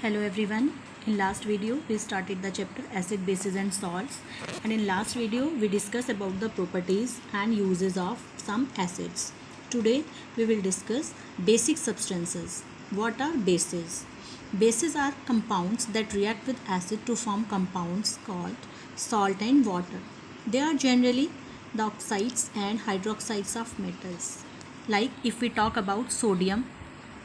Hello everyone. In last video we started the chapter acid, bases and salts, and in last video we discussed about the properties and uses of some acids. Today we will discuss basic substances. What are bases? Bases are compounds that react with acid to form compounds called salt and water. They are generally the oxides and hydroxides of metals. Like if we talk about sodium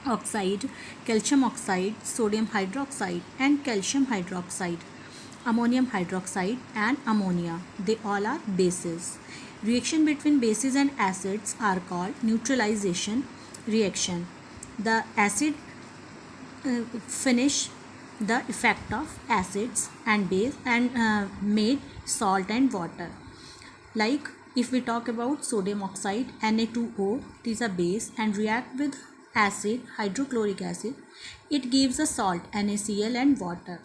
oxide, calcium oxide, sodium hydroxide and calcium hydroxide, ammonium hydroxide and ammonia. They all are bases. Reaction between bases and acids are called neutralization reaction. The acid finish the effect of acids and base and made salt and water. Like if we talk about sodium oxide Na2O, it is a base and react with acid hydrochloric acid, it gives a salt NaCl and water.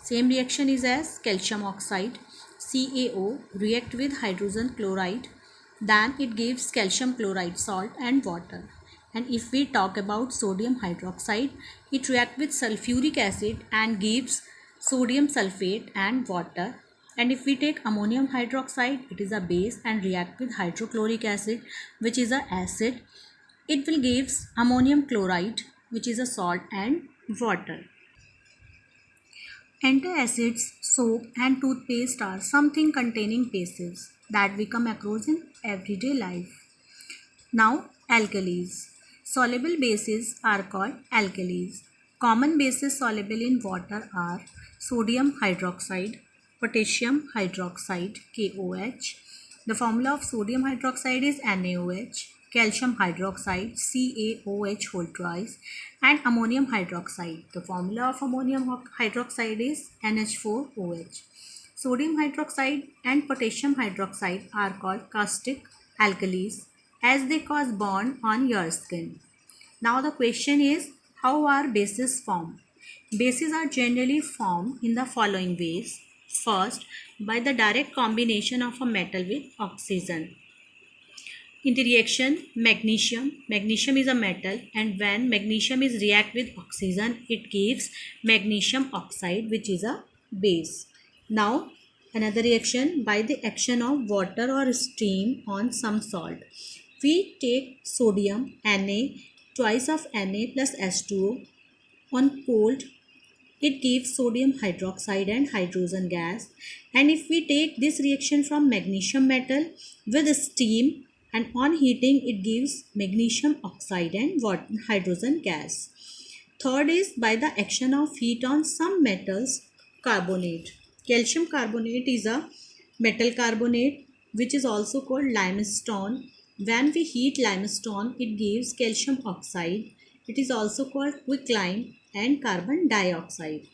Same reaction is as calcium oxide CaO react with hydrogen chloride, then it gives calcium chloride salt and water. And if we talk about sodium hydroxide, it react with sulfuric acid and gives sodium sulfate and water. And if we take ammonium hydroxide, it is a base and react with hydrochloric acid, which is a acid. It will gives ammonium chloride, which is a salt and water. Antacids, soap and toothpaste are something containing bases that we come across in everyday life. Now alkalis. Soluble bases are called alkalis. Common bases soluble in water are sodium hydroxide, potassium hydroxide KOH. The formula of sodium hydroxide is NaOH, calcium hydroxide CaOH whole twice, and ammonium hydroxide. The formula of ammonium hydroxide is NH4OH. Sodium hydroxide and potassium hydroxide are called caustic alkalis as they cause bond on your skin. Now the question is, how are bases formed? Bases are generally formed in the following ways. First, by the direct combination of a metal with oxygen. In the reaction, magnesium is a metal, and when magnesium is react with oxygen, it gives magnesium oxide, which is a base. Now, another reaction by the action of water or steam on some salt. We take sodium Na, twice of Na plus H2O on cold, it gives sodium hydroxide and hydrogen gas. And if we take this reaction from magnesium metal with steam and on heating, it gives magnesium oxide and hydrogen gas. Third is by the action of heat on some metals, carbonate. Calcium carbonate is a metal carbonate which is also called limestone. When we heat limestone, it gives calcium oxide. It is also called quicklime and carbon dioxide.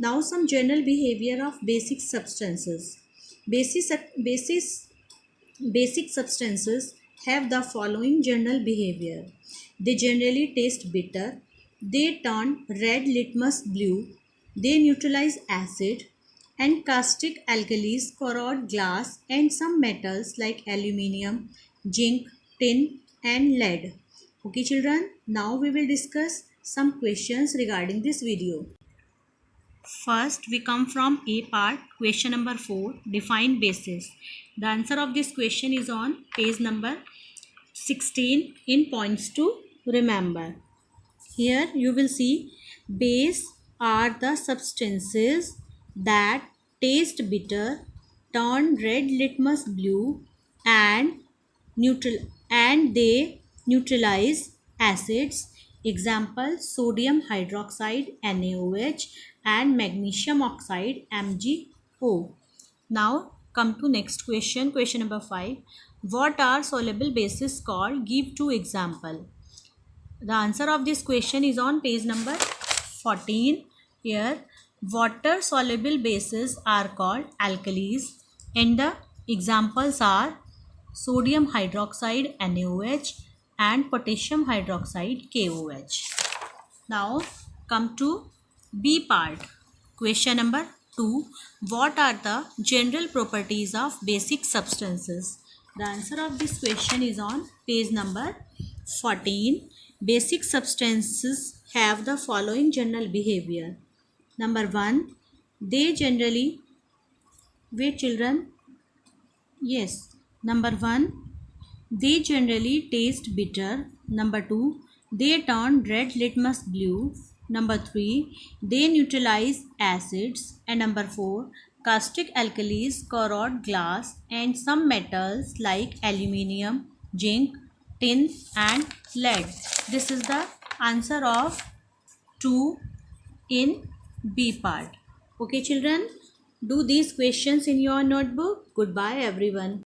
Now some general behavior of basic substances. Basic substances have the following general behavior. They generally taste bitter. They turn red litmus blue. They neutralize acid. And caustic alkalis corrode glass and some metals like aluminium, zinc, tin and lead. Okay children, now we will discuss some questions regarding this video. First, we come from A part, question number 4, define bases. The answer of this question is on page number 16 in points to remember. Here you will see base are the substances that taste bitter, turn red litmus blue and they neutralize acids. Example, sodium hydroxide NaOH and magnesium oxide MgO. Now come to next question, question number 5. What are soluble bases called? Give 2 example. The answer of this question is on page number 14. Here, water soluble bases are called alkalis and the examples are sodium hydroxide NaOH and potassium hydroxide KOH. Now come to B part. Question number 2. What are the general properties of basic substances? The answer of this question is on page number 14. Basic substances have the following general behavior. Number 1, they generally, wait children, yes. Number 1, they generally taste bitter. Number 2, they turn red litmus blue. Number 3, they neutralize acids. And number 4, caustic alkalis corrode glass and some metals like aluminium, zinc, tin and lead. This is the answer of 2 in B part. Okay children, do these questions in your notebook. Goodbye everyone.